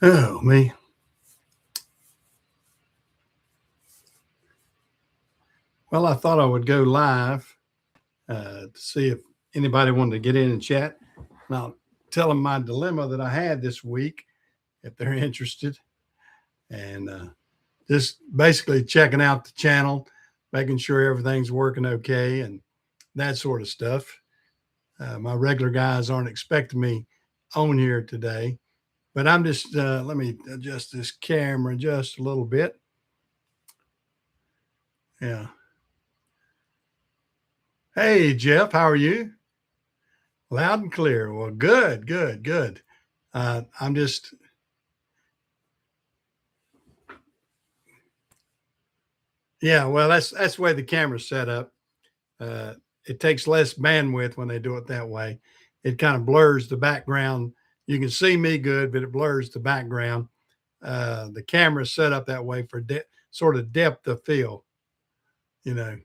Oh, me. Well, I thought I would go live to see if anybody wanted to get in and chat. And I'll tell them my dilemma that I had this week if they're interested. And just basically checking out the channel, making sure everything's working okay, and that sort of stuff. My regular guys aren't expecting me on here today, but I'm just, let me adjust this camera just a little bit. Yeah. Hey, Jeff, how are you? Loud and clear. Well, good, good, good. I'm just, yeah. Well, that's the way the camera's set up. Uh, it takes less bandwidth when they do it that way. It kind of blurs the background. You can see me good, but it blurs the background. The camera's set up that way for sort of depth of field. You know.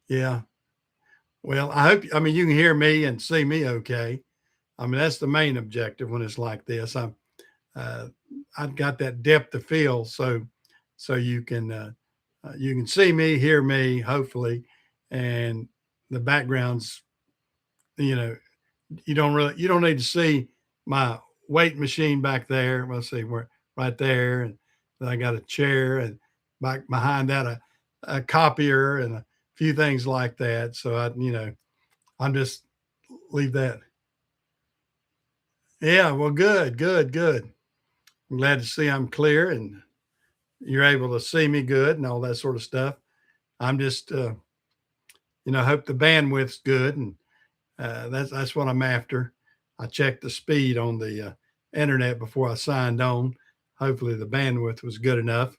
Yeah. Well, I hope. I mean, you can hear me and see me okay. I mean, that's the main objective when it's like this. Uh, I've got that depth of field, so you can see me, hear me, hopefully, and the backgrounds. You know, you don't need to see my weight machine back there. Let's see, we're right there, and then I got a chair, and back behind that a copier and a few things like that. So I'm just leave that. Yeah, well, good, good, good. I'm glad to see I'm clear and you're able to see me good and all that sort of stuff. I'm just, hope the bandwidth's good, and that's what I'm after. I checked the speed on the internet before I signed on. Hopefully, the bandwidth was good enough.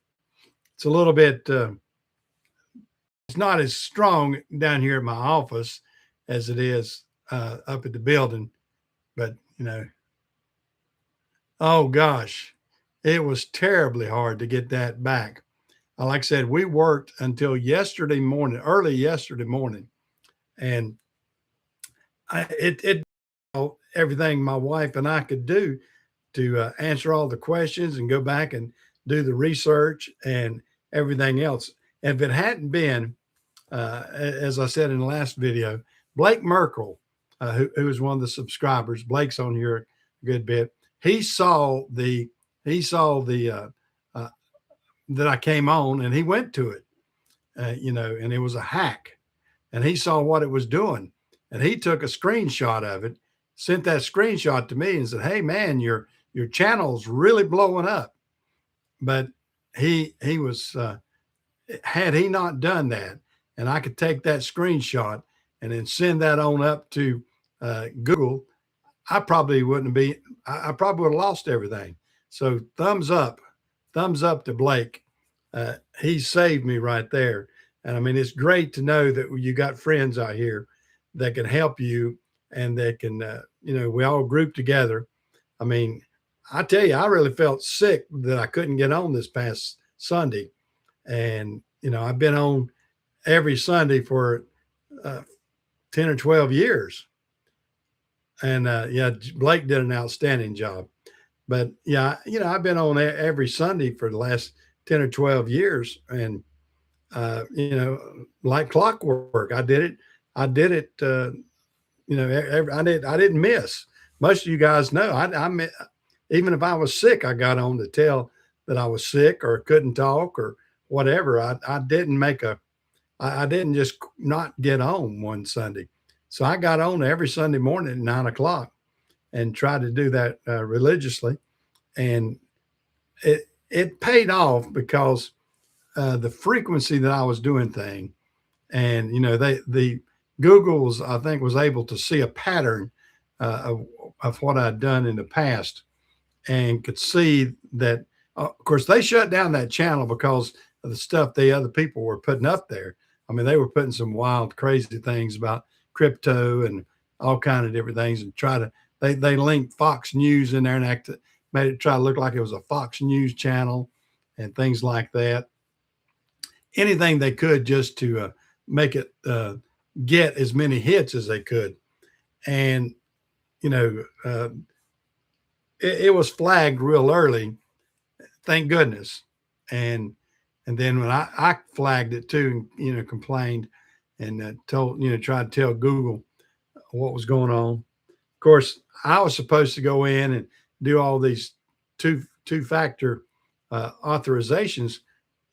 It's a little bit, it's not as strong down here at my office as it is up at the building, but oh gosh, it was terribly hard to get that back. Like I said, we worked until yesterday morning, early yesterday morning, and it everything my wife and I could do to answer all the questions and go back and do the research and everything else. And if it hadn't been, as I said in the last video, Blake Merkel, who was one of the subscribers, Blake's on here a good bit. He saw the uh, that I came on, and he went to it, and it was a hack, and he saw what it was doing, and he took a screenshot of it, sent that screenshot to me, and said, "Hey, man, your channel's really blowing up." But he was had he not done that, and I could take that screenshot and then send that on up to Google, I probably wouldn't be. I probably would have lost everything. So thumbs up to Blake. He saved me right there. And I mean, it's great to know that you got friends out here that can help you and that can, we all group together. I mean, I tell you, I really felt sick that I couldn't get on this past Sunday. And, I've been on every Sunday for 10 or 12 years. And yeah, Blake did an outstanding job. But yeah, I've been on every Sunday for the last 10 or 12 years. And, like clockwork, I did it. I didn't miss. Most of you guys know, even if I was sick, I got on to tell that I was sick or couldn't talk or whatever. I didn't just not get on one Sunday. So I got on every Sunday morning at 9 o'clock and tried to do that religiously. And it paid off because the frequency that I was doing thing, and the Google's, I think, was able to see a pattern of what I'd done in the past and could see that. Of course, they shut down that channel because of the stuff the other people were putting up there. I mean, they were putting some wild, crazy things about crypto and all kind of different things, and they linked Fox News in there and made it try to look like it was a Fox News channel and things like that. Anything they could just to make it get as many hits as they could. And you know, it was flagged real early, thank goodness. And then when I flagged it too, and complained and told, tried to tell Google what was going on. Of course, I was supposed to go in and do all these two factor authorizations.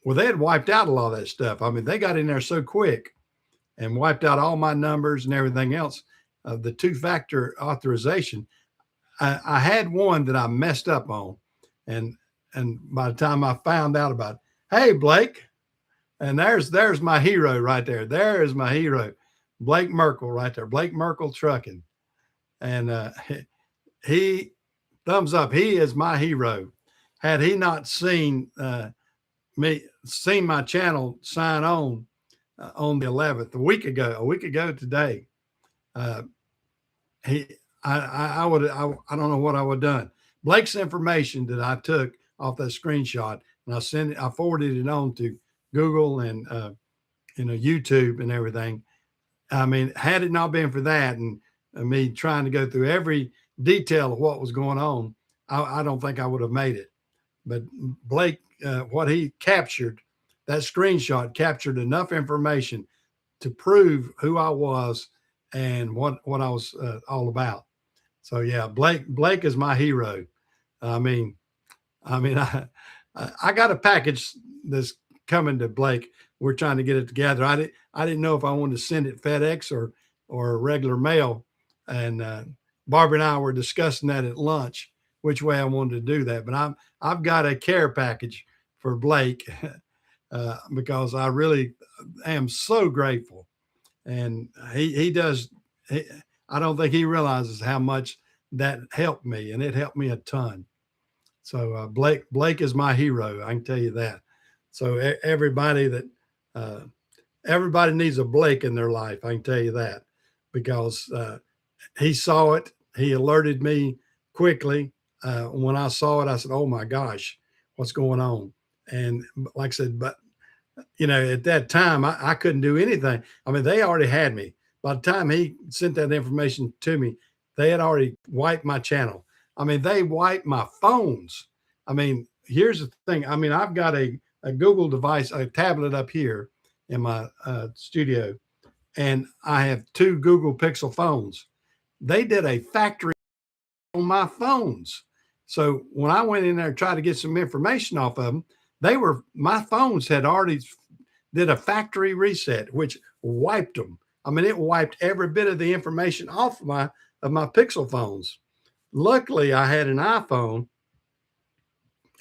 Well, they had wiped out a lot of that stuff. I mean, they got in there so quick and wiped out all my numbers and everything else. The two factor authorization, I had one that I messed up on, and by the time I found out about, hey Blake, and there's my hero right there. There is my hero, Blake Merkel right there. Blake Merkel Trucking, and he thumbs up. He is my hero. Had he not seen seen my channel sign on the 11th, a week ago today, he I would I don't know what I would have done. Blake's information that I took off that screenshot and I forwarded it on to Google and YouTube and everything. I mean, had it not been for that and me trying to go through every detail of what was going on, I don't think I would have made it. But Blake, what he captured, that screenshot captured enough information to prove who I was and what I was all about. So yeah, Blake is my hero. I mean, I got a package that's coming to Blake. We're trying to get it together. I didn't know if I wanted to send it FedEx or regular mail, and Barbara and I were discussing that at lunch, which way I wanted to do that. But I've got a care package for Blake because I really am so grateful, and he does. I don't think he realizes how much that helped me, and it helped me a ton. So Blake is my hero. I can tell you that. So everybody needs a Blake in their life. I can tell you that because he saw it. He alerted me quickly. When I saw it, I said, "Oh my gosh, what's going on?" And like I said, but at that time, I couldn't do anything. I mean, they already had me. By the time he sent that information to me, they had already wiped my channel. I mean, they wiped my phones. I mean, here's the thing. I mean, I've got a Google device, a tablet up here in my studio, and I have two Google Pixel phones. They did a factory on my phones. So when I went in there and tried to get some information off of them, my phones had already did a factory reset, which wiped them. I mean, it wiped every bit of the information off of my Pixel phones. Luckily, I had an iPhone,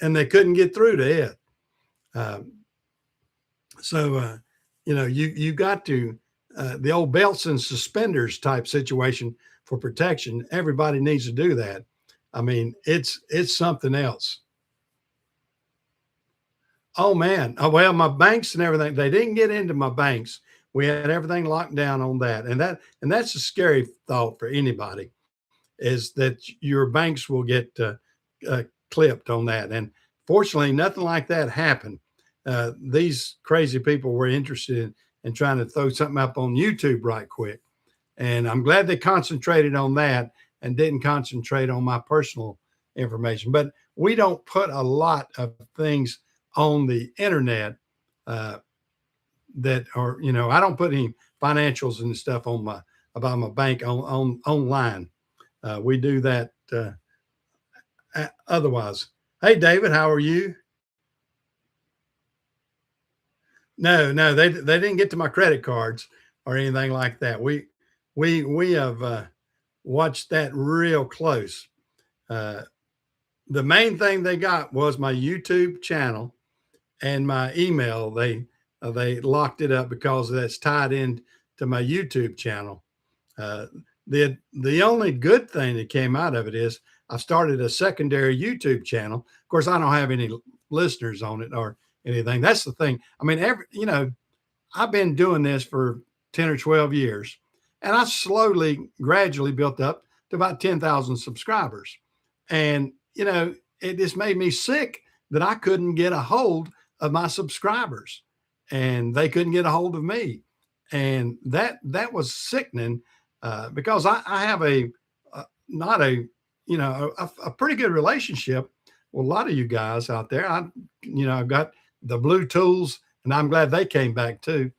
and they couldn't get through to it. You got to the old belts and suspenders type situation for protection. Everybody needs to do that. I mean, it's something else. Oh man. Oh, well, my banks and everything, they didn't get into my banks. We had everything locked down on that. And that's a scary thought for anybody, is that your banks will get clipped on that. And fortunately, nothing like that happened. These crazy people were interested in trying to throw something up on YouTube right quick. And I'm glad they concentrated on that and didn't concentrate on my personal information. But we don't put a lot of things on the internet that are, I don't put any financials and stuff on about my bank on online. We do that otherwise. Hey, David, how are you? No, they didn't get to my credit cards or anything like that. We have watched that real close. The main thing they got was my YouTube channel and my email. They locked it up because that's tied in to my YouTube channel. The only good thing that came out of it is I started a secondary YouTube channel. Of course, I don't have any listeners on it or anything. That's the thing. I mean, I've been doing this for 10 or 12 years, and I gradually built up to about 10,000 subscribers. And, it just made me sick that I couldn't get a hold of my subscribers and they couldn't get a hold of me. And that was sickening because I have a not a, a pretty good relationship with a lot of you guys out there. I've got the blue tools, and I'm glad they came back too.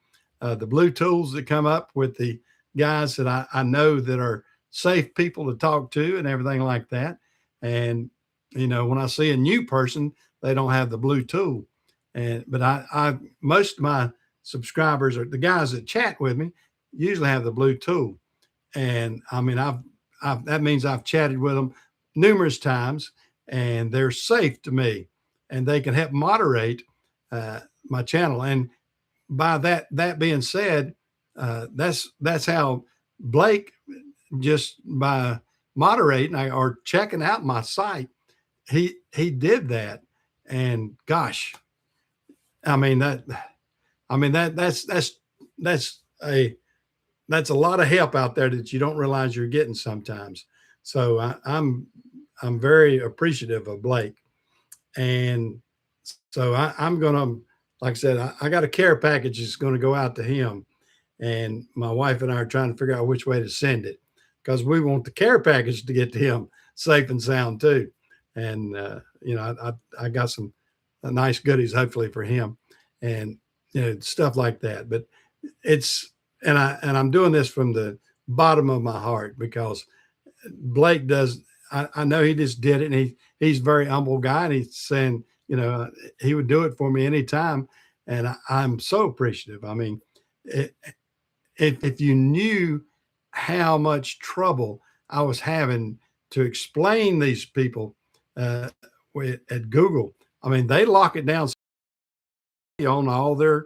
The blue tools that come up with the guys that I know that are safe people to talk to and everything like that. And, when I see a new person, they don't have the blue tool. But most of my subscribers are the guys that chat with me usually have the blue tool. And I mean, that means I've chatted with them numerous times, and they're safe to me, and they can help moderate my channel. And by that being said, that's how Blake, just by moderating or checking out my site, he did that. And gosh, I mean that I mean that's a that's a lot of help out there that you don't realize you're getting sometimes. So I'm very appreciative of Blake, and so I'm gonna, like I said, I got a care package that's going to go out to him, and my wife and I are trying to figure out which way to send it because we want the care package to get to him safe and sound too. And I got some nice goodies hopefully for him, and stuff like that. But it's I'm doing this from the bottom of my heart because Blake does. I know he just did it, and he's a very humble guy, and he's saying, he would do it for me anytime, and I'm so appreciative. I mean, if you knew how much trouble I was having to explain these people uh, at Google, I mean, they lock it down on all their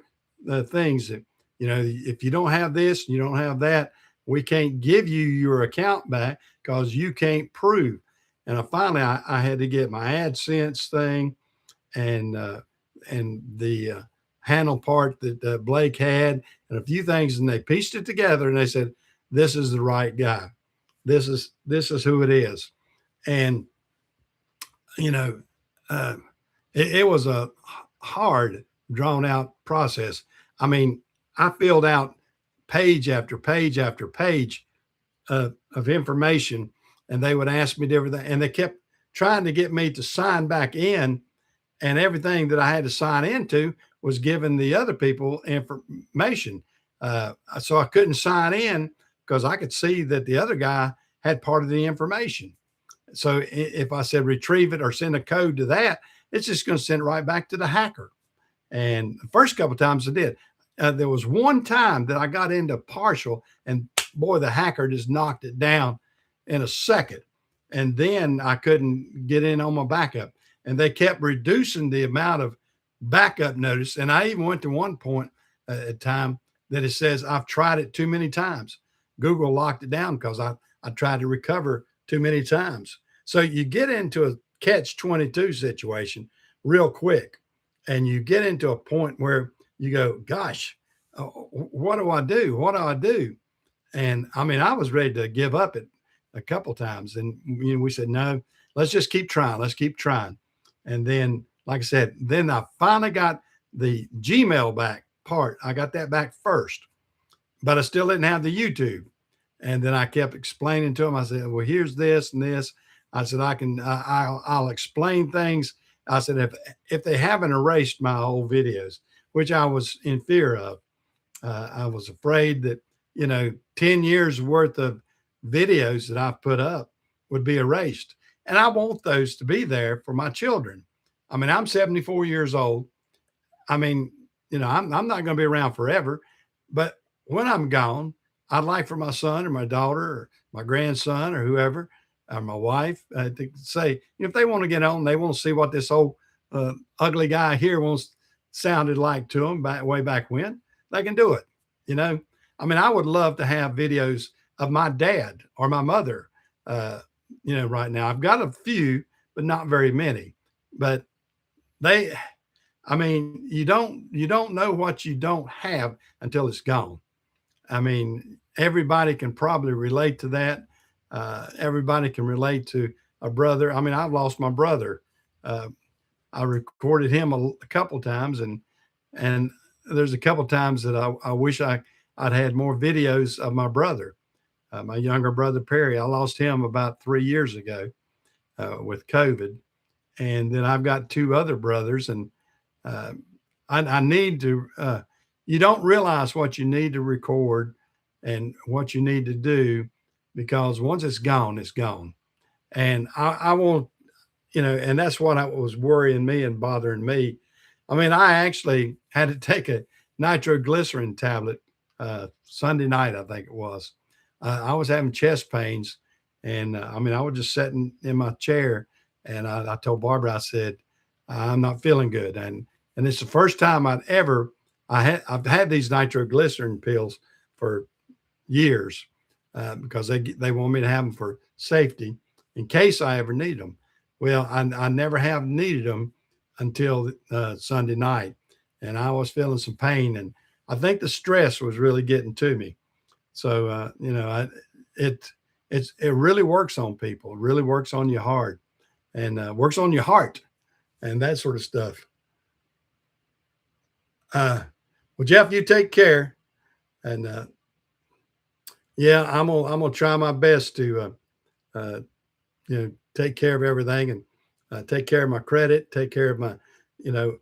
things that, if you don't have this, you don't have that, we can't give you your account back because you can't prove. And finally, I had to get my AdSense thing and the handle part that Blake had and a few things, and they pieced it together and they said, "This is the right guy. This is who it is." And you know, uh, it was a hard, drawn out process. I mean, I filled out page after page after page of information, and they would ask me different things, and they kept trying to get me to sign back in, and everything that I had to sign into was giving the other people information. So I couldn't sign in because I could see that the other guy had part of the information. So if I said retrieve it or send a code to that, it's just going to send it right back to the hacker. And the first couple of times I did. There was one time that I got into partial, and boy, the hacker just knocked it down in a second. And then I couldn't get in on my backup. And they kept reducing the amount of backup notice. And I even went to one point at time that it says I've tried it too many times. Google locked it down because I tried to recover too many times. So you get into a catch 22 situation real quick, and you get into a point where you go, gosh, what do I do? What do I do? And I mean, I was ready to give up it a couple times. And we said, no, let's just keep trying. Let's keep trying. And then, like I said, then I finally got the Gmail back part. I got that back first, but I still didn't have the YouTube. And then I kept explaining to them. I said, well, here's this and this. I said, I'll explain things. I said, if they haven't erased my old videos, which I was in fear of, I was afraid that, 10 years worth of videos that I've put up would be erased. And I want those to be there for my children. I mean, I'm 74 years old. I mean, I'm not going to be around forever, but when I'm gone, I'd like for my son or my daughter or my grandson or whoever, or my wife, to say, if they want to get on, they want to see what this old ugly guy here wants sounded like to them way back when, they can do it. I mean, I would love to have videos of my dad or my mother. Right now I've got a few, but not very many. But I mean, you don't know what you don't have until it's gone. I mean, everybody can probably relate to that. Everybody can relate to a brother. I mean, I've lost my brother. I recorded him a couple times, and there's a couple times that I wish I'd had more videos of my brother. My younger brother, Perry, I lost him about 3 years ago with COVID. And then I've got two other brothers, and uh, I need to, you don't realize what you need to record and what you need to do, because once it's gone, it's gone. And I won't, and that's what was worrying me and bothering me. I mean, I actually had to take a nitroglycerin tablet Sunday night, I think it was. I was having chest pains, and I mean, I was just sitting in my chair, and I told Barbara, I said, I'm not feeling good, and it's the first time I've had these nitroglycerin pills for years, because they want me to have them for safety in case I ever need them. Well, I never have needed them until Sunday night, and I was feeling some pain, and I think the stress was really getting to me. So it really works on people. It really works on your heart, and works on your heart, and that sort of stuff. Well, Jeff, you take care, and yeah, I'm gonna try my best to take care of everything, and take care of my credit, take care of my, you know.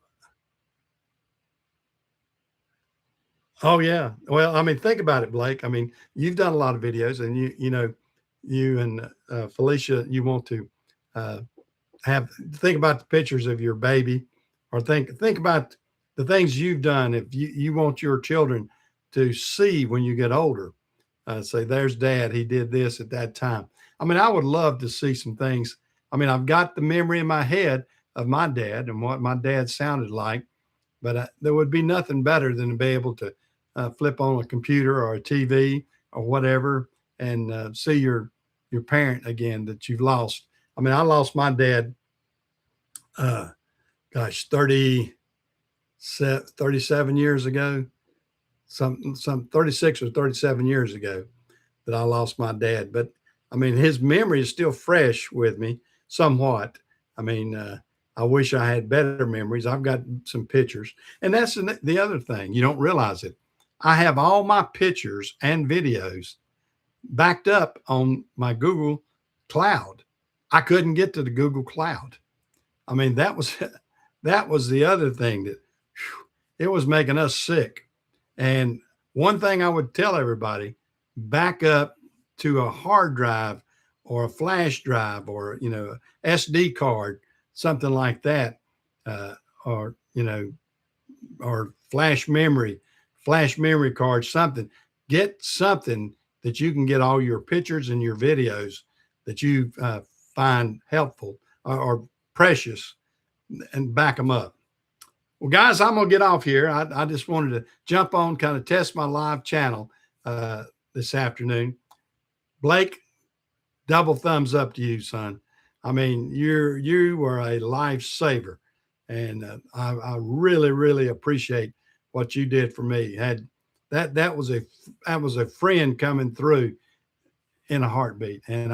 Oh yeah. Well, I mean, think about it, Blake. I mean, you've done a lot of videos, and you and Felicia, you want to uh, think about the pictures of your baby, or think about the things you've done. If you want your children to see when you get older, say, there's dad, he did this at that time. I mean, I would love to see some things. I mean, I've got the memory in my head of my dad and what my dad sounded like, but there would be nothing better than to be able to flip on a computer or a TV or whatever, and see your parent again that you've lost. I mean, I lost my dad, uh, gosh, 37 years ago, some 36 or 37 years ago that I lost my dad. But I mean, his memory is still fresh with me somewhat. I mean, I wish I had better memories. I've got some pictures, and that's the other thing. You don't realize it. I have all my pictures and videos backed up on my Google Cloud. I couldn't get to the Google Cloud. I mean, that was the other thing that, it was making us sick. And one thing I would tell everybody: back up to a hard drive or a flash drive, or SD card, something like that, uh, or or flash memory card, something. Get something that you can get all your pictures and your videos that you find helpful, or precious, and back them up. Well, guys, I'm gonna get off here. I just wanted to jump on, kind of test my live channel this afternoon. Blake, double thumbs up to you, son. I mean, you were a lifesaver, and I really, really appreciate what you did for me. Had that was a friend coming through in a heartbeat, and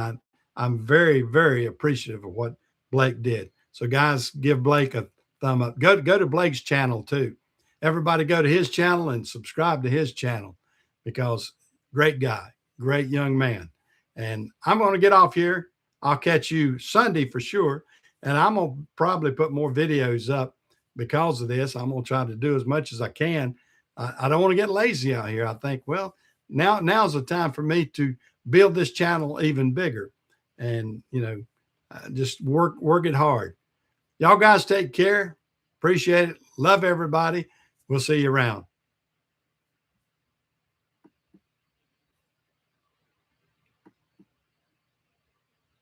I'm very, very appreciative of what Blake did. So, guys, give Blake a thumb up. Go to Blake's channel too. Everybody go to his channel and subscribe to his channel, because great guy, great young man. And I'm going to get off here. I'll catch you Sunday for sure. And I'm going to probably put more videos up because of this. I'm going to try to do as much as I can. I don't want to get lazy out here. I think, well, now's the time for me to build this channel even bigger, and just work it hard. Y'all guys take care. Appreciate it. Love everybody. We'll see you around.